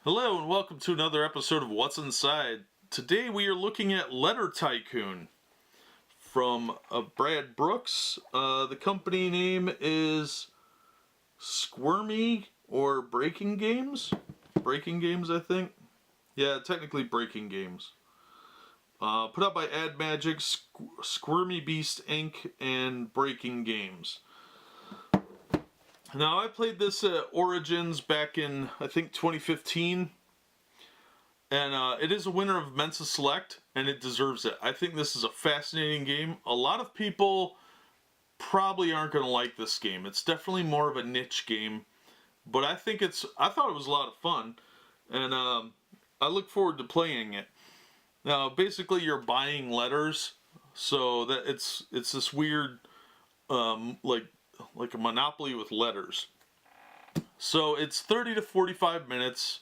Hello and welcome to another episode of What's Inside. Today we are looking at Letter Tycoon from Brad Brooks. The company name is Squirmy or Breaking Games? Breaking Games, I think. Yeah, technically Breaking Games. Put out by Ad Magic, Squirmy Beast Inc., and Breaking Games. Now, I played this at Origins back in, I think, 2015. And it is a winner of Mensa Select, and it deserves it. I think this is a fascinating game. A lot of people probably aren't going to like this game. It's definitely more of a niche game. But I thought it was a lot of fun. And I look forward to playing it. Now, basically, you're buying letters. So that it's this weird, like a Monopoly with letters. So it's 30 to 45 minutes,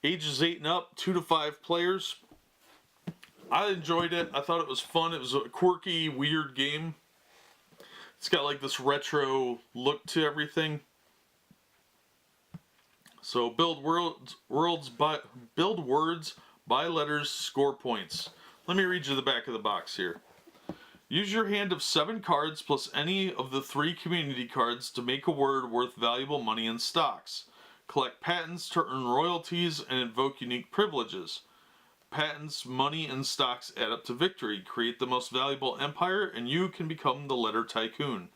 ages 8 and up, 2 to 5 players. I enjoyed it. I thought it was fun. It was a quirky, weird game. It's got like this retro look to everything. So build words, buy letters, score points. Let me read you the back of the box here. Use your hand of 7 cards plus any of the 3 community cards to make a word worth valuable money and stocks. Collect patents to earn royalties and invoke unique privileges. Patents, money, and stocks add up to victory. Create the most valuable empire and you can become the Letter Tycoon.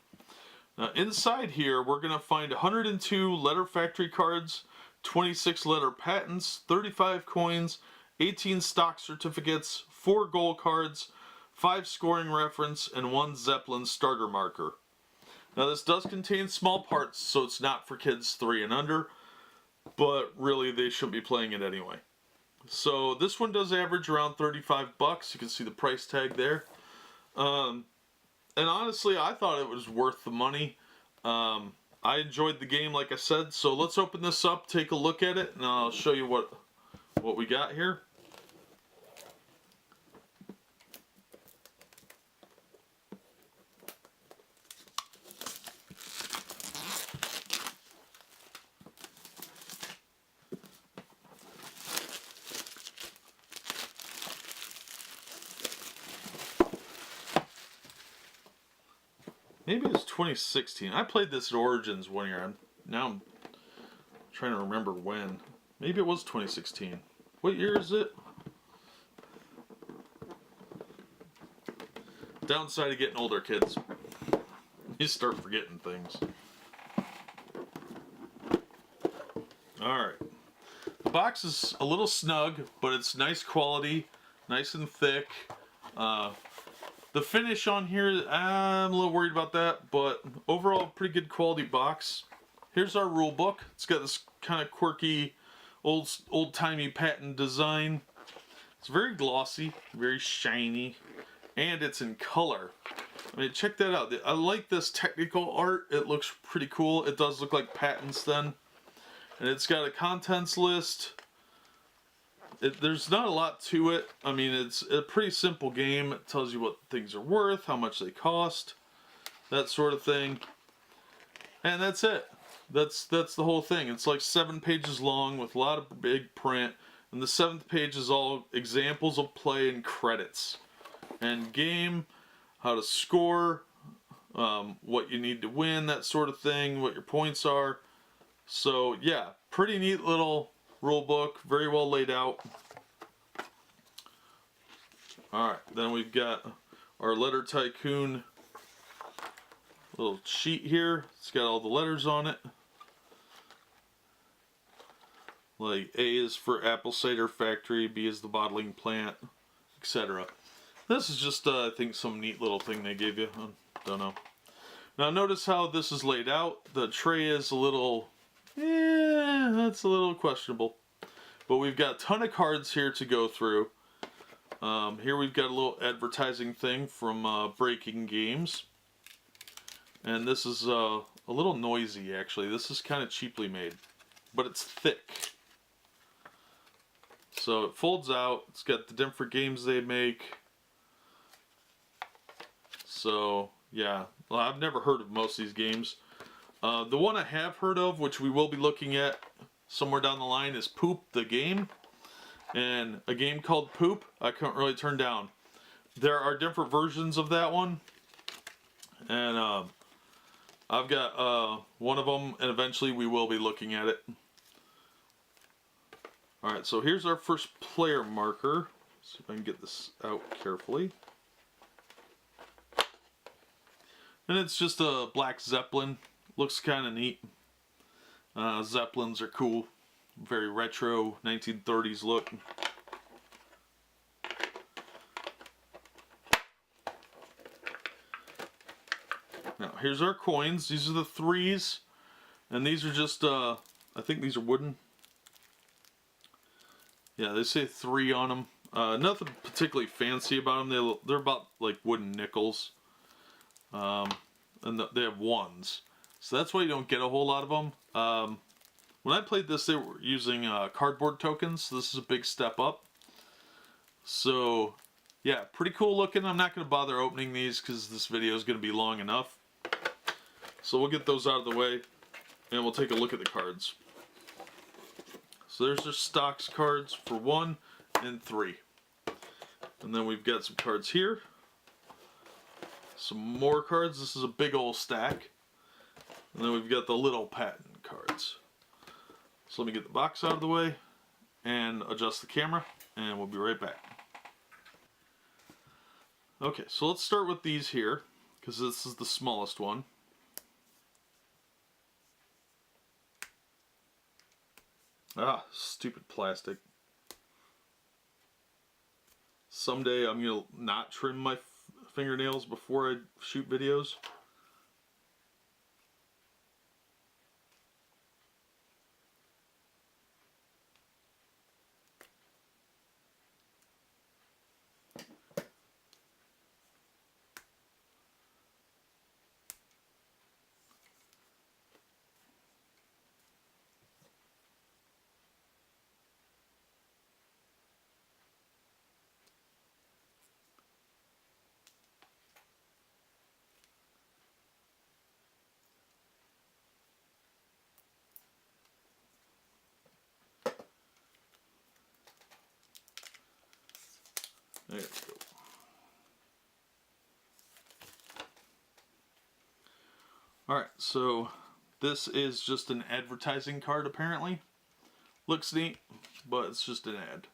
Now inside here we're going to find 102 letter factory cards, 26 letter patents, 35 coins, 18 stock certificates, 4 gold cards, 5 scoring reference, and 1 Zeppelin starter marker. Now this does contain small parts, so it's not for kids 3 and under, but really they shouldn't be playing it anyway. So this one does average around 35 bucks. You can see the price tag there. And honestly, I thought it was worth the money. I enjoyed the game, like I said, so let's open this up, take a look at it, and I'll show you what we got here. Maybe it was 2016. I played this at Origins one year. Now I'm trying to remember when. Maybe it was 2016. What year is it? Downside of getting older, kids. You start forgetting things. Alright. The box is a little snug, but it's nice quality, nice and thick. The finish on here, I'm a little worried about that, but overall, pretty good quality box. Here's our rule book. It's got this kind of quirky, old-timey patent design. It's very glossy, very shiny, and it's in color. I mean, check that out. I like this technical art. It looks pretty cool. It does look like patents then. And it's got a contents list. There's not a lot to it. I mean, it's a pretty simple game. It tells you what things are worth, how much they cost, that sort of thing. And that's it. That's the whole thing. It's like 7 pages long with a lot of big print. And the 7th page is all examples of play and credits. And game, how to score, what you need to win, that sort of thing, what your points are. So, yeah, pretty neat little rule book, very well laid out. Alright, then we've got our Letter Tycoon little sheet here. It's got all the letters on it. Like A is for apple cider factory, B is the bottling plant, etc. This is just, I think, some neat little thing they gave you. I don't know. Now notice how this is laid out. The tray is a little... that's a little questionable. But we've got a ton of cards here to go through. Here we've got a little advertising thing from Breaking Games. And this is a little noisy, actually. This is kind of cheaply made. But it's thick. So it folds out. It's got the different games they make. So, yeah. Well, I've never heard of most of these games. The one I have heard of, which we will be looking at, somewhere down the line is Poop the Game. And a game called Poop, I couldn't really turn down. There are different versions of that one. And I've got one of them, and eventually we will be looking at it. Alright, so here's our first player marker. Let's see if I can get this out carefully. And it's just a black Zeppelin. Looks kind of neat. Zeppelins are cool. Very retro, 1930s look. Now, here's our coins. These are the 3s. And these are just, I think these are wooden. Yeah, they say 3 on them. Nothing particularly fancy about them. They're about like wooden nickels. And they have 1s. So that's why you don't get a whole lot of them. When I played this, they were using cardboard tokens. So this is a big step up. So, yeah, pretty cool looking. I'm not going to bother opening these because this video is going to be long enough. So we'll get those out of the way, and we'll take a look at the cards. So there's their stocks cards for 1 and 3. And then we've got some cards here. Some more cards. This is a big old stack. And then we've got the little patent cards. So let me get the box out of the way and adjust the camera, and we'll be right back. Okay, so let's start with these here, because this is the smallest one. Ah, stupid plastic. Someday I'm going to not trim my fingernails before I shoot videos. There we go. Alright, so this is just an advertising card apparently. Looks neat, but it's just an ad.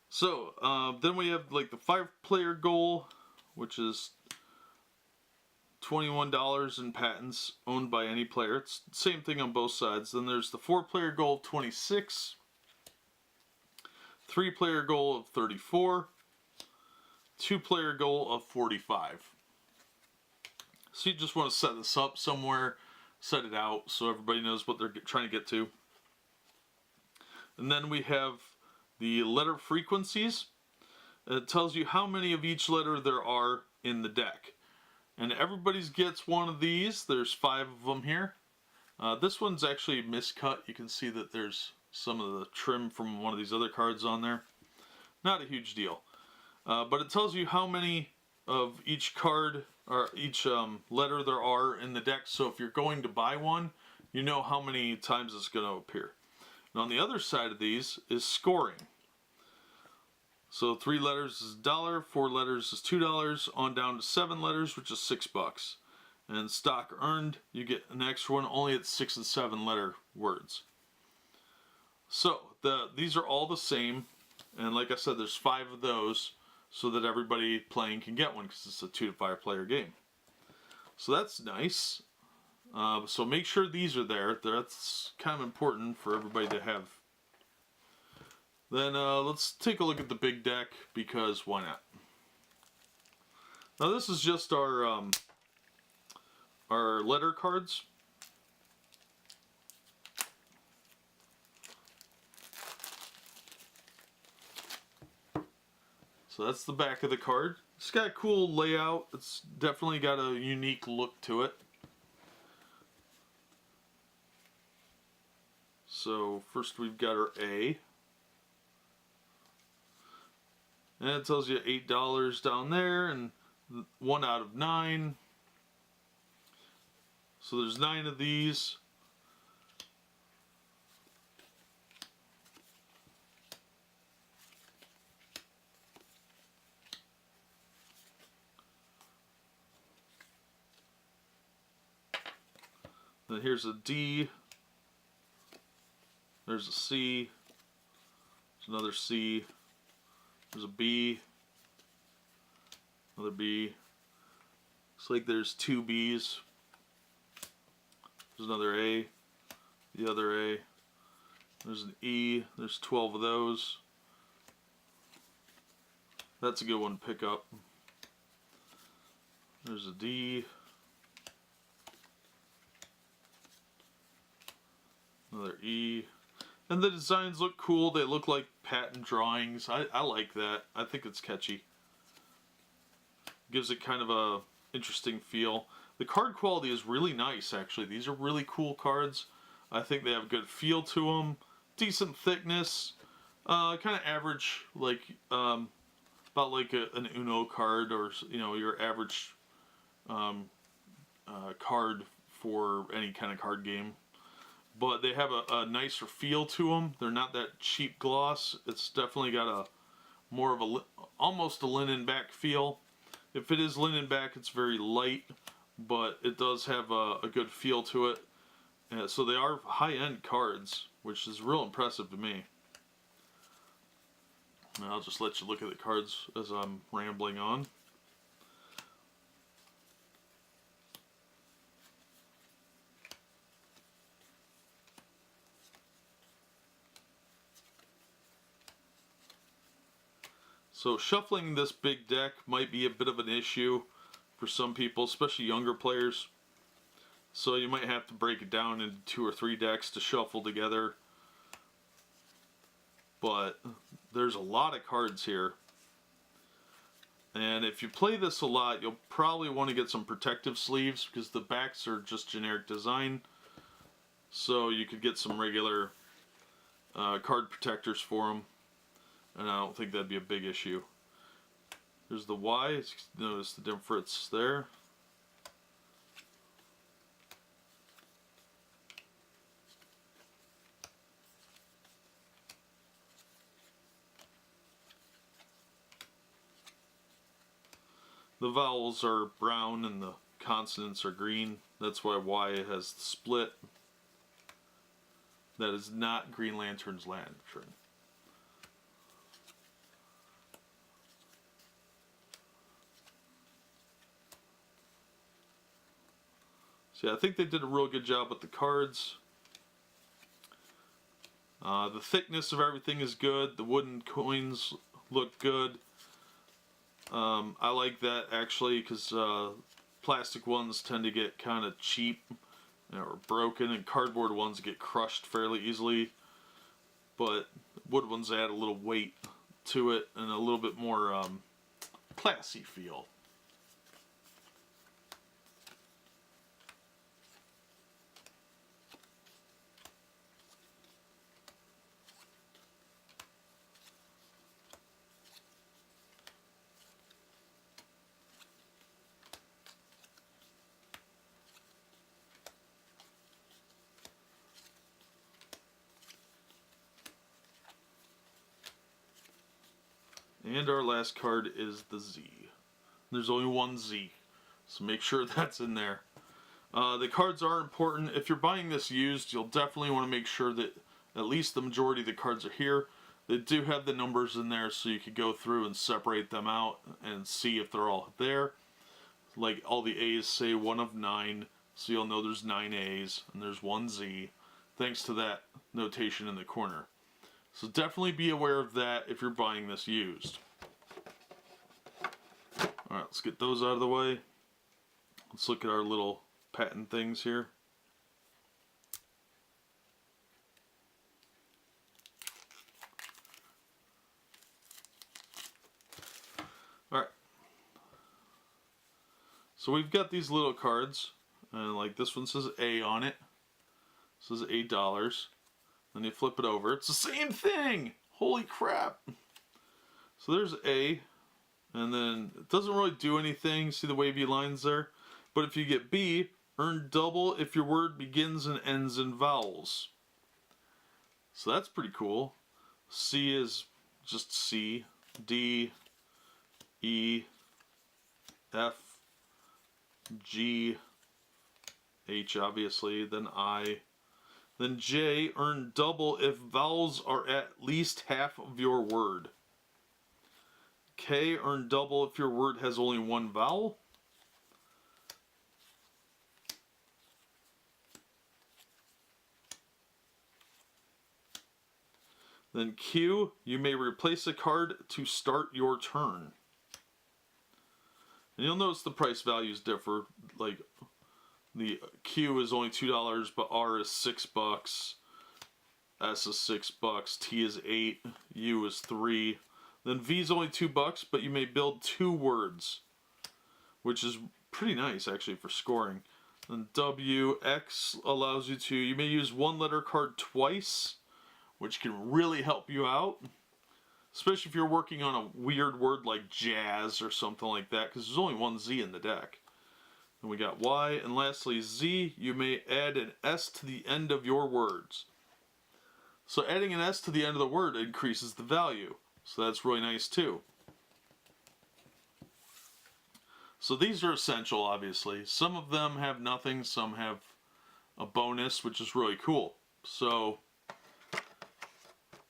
So, then we have like the 5-player goal, which is $21 in patents owned by any player. It's the same thing on both sides. Then there's the 4-player goal of 26. 3-player goal of 34, 2-player goal of 45. So you just want to set this up somewhere, set it out so everybody knows what they're trying to get to. And then we have the letter frequencies. It tells you how many of each letter there are in the deck. And everybody's gets one of these. There's 5 of them here. This one's actually miscut. You can see that there's some of the trim from one of these other cards on there. Not a huge deal. But it tells you how many of each card or each letter there are in the deck. So if you're going to buy one, you know how many times it's going to appear. And on the other side of these is scoring. So 3 letters is $1, 4 letters is $2, on down to 7 letters, which is $6. And stock earned, you get an extra one only at 6 and 7 letter words. So these are all the same, and like I said, there's 5 of those, so that everybody playing can get one, because it's a 2 to 5 player game. So that's nice. So make sure these are there. That's kind of important for everybody to have. Then let's take a look at the big deck, because why not? Now this is just our letter cards. So that's the back of the card. It's got a cool layout. It's definitely got a unique look to it. So first we've got our A. And it tells you $8 down there and 1 out of 9. So there's 9 of these. Then here's a D. There's a C. There's another C. There's a B. Another B. Looks like there's two B's. There's another A. The other A. There's an E. There's 12 of those. That's a good one to pick up. There's a D. Another E. And the designs look cool. They look like patent drawings. I like that. I think it's catchy. Gives it kind of a interesting feel. The card quality is really nice, actually. These are really cool cards. I think they have a good feel to them. Decent thickness. Kind of average, like about like an Uno card, or your average card for any kind of card game. But they have a nicer feel to them. They're not that cheap gloss. It's definitely got a more of a almost a linen back feel. If it is linen back, it's very light, but it does have a good feel to it. So they are high-end cards, which is real impressive to me. And I'll just let you look at the cards as I'm rambling on. So shuffling this big deck might be a bit of an issue for some people, especially younger players. So you might have to break it down into 2 or 3 decks to shuffle together. But there's a lot of cards here. And if you play this a lot, you'll probably want to get some protective sleeves, because the backs are just generic design. So you could get some regular card protectors for them. And I don't think that'd be a big issue. There's the Y. Notice the difference there. The vowels are brown and the consonants are green. That's why Y has the split. That is not Green Lantern's lantern. So yeah, I think they did a real good job with the cards. The thickness of everything is good. The wooden coins look good. I like that actually, because plastic ones tend to get kind of cheap or broken, and cardboard ones get crushed fairly easily. But wood ones add a little weight to it and a little bit more classy feel. And our last card is the Z. There's only one Z, so make sure that's in there. The cards are important. If you're buying this used, you'll definitely want to make sure that at least the majority of the cards are here. They do have the numbers in there, so you could go through and separate them out and see if they're all there. Like all the A's say 1 of 9, so you'll know there's 9 A's and there's 1 Z, thanks to that notation in the corner. So definitely be aware of that if you're buying this used. Alright, let's get those out of the way. Let's look at our little patent things here. Alright. So we've got these little cards, and like this one says A on it. It says $8. Then you flip it over. It's the same thing! Holy crap! So there's A, and then it doesn't really do anything. See the wavy lines there? But if you get B, earn double if your word begins and ends in vowels. So that's pretty cool. C is just C, D, E, F, G, H obviously, then I, then J, earn double if vowels are at least half of your word. K, earn double if your word has only one vowel. Then Q, you may replace a card to start your turn. And you'll notice the price values differ. Like the Q is only $2, but R is $6. S is $6. T is $8. U is $3. Then V is only $2, but you may build 2 words, which is pretty nice actually for scoring. Then W, X allows you may use 1 letter card twice, which can really help you out, especially if you're working on a weird word like jazz or something like that, because there's only 1 Z in the deck. And we got Y, and lastly Z, you may add an S to the end of your words. So adding an S to the end of the word increases the value, so that's really nice too. So these are essential, obviously. Some of them have nothing, some have a bonus, which is really cool. So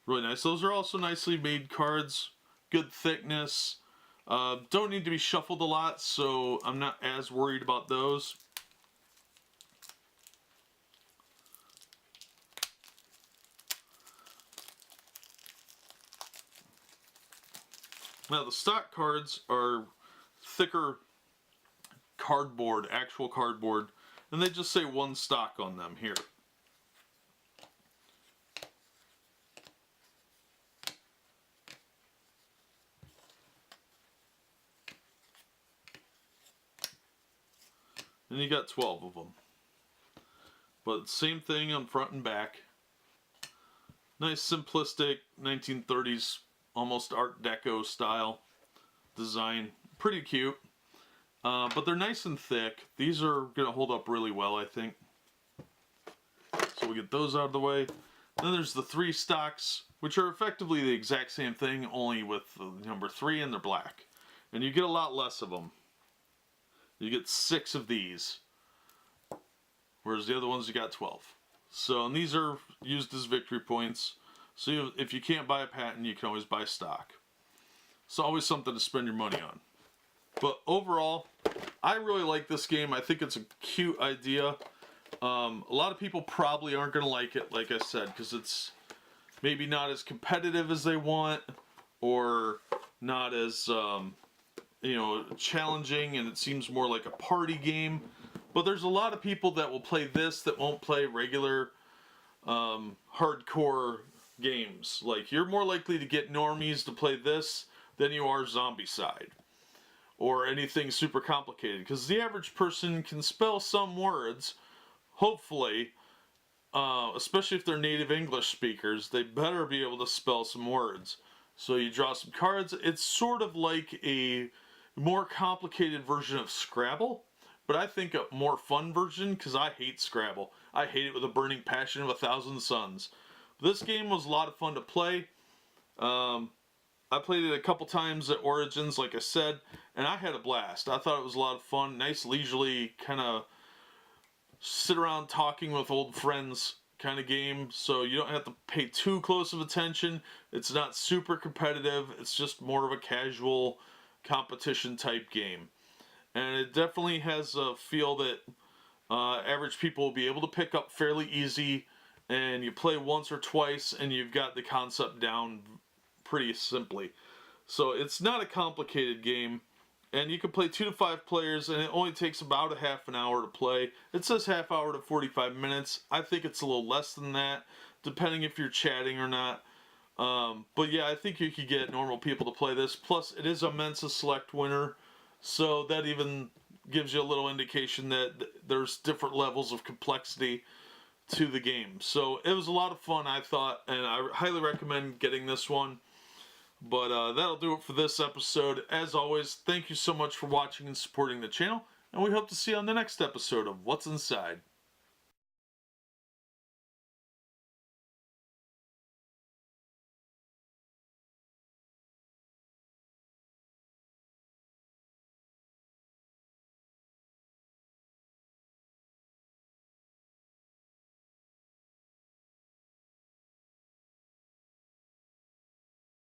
really nice. Those are also nicely made cards, good thickness. Don't need to be shuffled a lot, so I'm not as worried about those. Now the stock cards are thicker cardboard, actual cardboard, and they just say 1 stock on them here. And you got 12 of them. But same thing on front and back. Nice simplistic 1930s, almost Art Deco style design. Pretty cute. But they're nice and thick. These are going to hold up really well, I think. So we get those out of the way. Then there's the 3 stocks, which are effectively the exact same thing, only with the number 3 and they're black. And you get a lot less of them. You get 6 of these, whereas the other ones you got 12. So, and these are used as victory points. So if you can't buy a patent, you can always buy stock. So always something to spend your money on. But overall, I really like this game. I think it's a cute idea. A lot of people probably aren't going to like it, like I said, because it's maybe not as competitive as they want, or not as challenging, and it seems more like a party game. But there's a lot of people that will play this that won't play regular hardcore games. Like, you're more likely to get normies to play this than you are Zombicide or anything super complicated, because the average person can spell some words, hopefully, especially if they're native English speakers. They better be able to spell some words. So you draw some cards. It's sort of like a more complicated version of Scrabble, but I think a more fun version, because I hate Scrabble. I hate it with a burning passion of 1,000 suns. This game was a lot of fun to play. I played it a couple times at Origins, like I said, and I had a blast. I thought it was a lot of fun. Nice, leisurely, kind of sit around talking with old friends kind of game, so you don't have to pay too close of attention. It's not super competitive. It's just more of a casual competition type game. And it definitely has a feel that average people will be able to pick up fairly easy, and you play once or twice and you've got the concept down pretty simply. So it's not a complicated game, and you can play 2 to 5 players, and it only takes about a half an hour to play. It says half hour to 45 minutes. I think it's a little less than that, depending if you're chatting or not. But yeah, I think you could get normal people to play this. Plus, it is a Mensa Select winner, so that even gives you a little indication that there's different levels of complexity to the game. So it was a lot of fun, I thought, and I highly recommend getting this one. But that'll do it for this episode. As always, thank you so much for watching and supporting the channel, and we hope to see you on the next episode of What's Inside.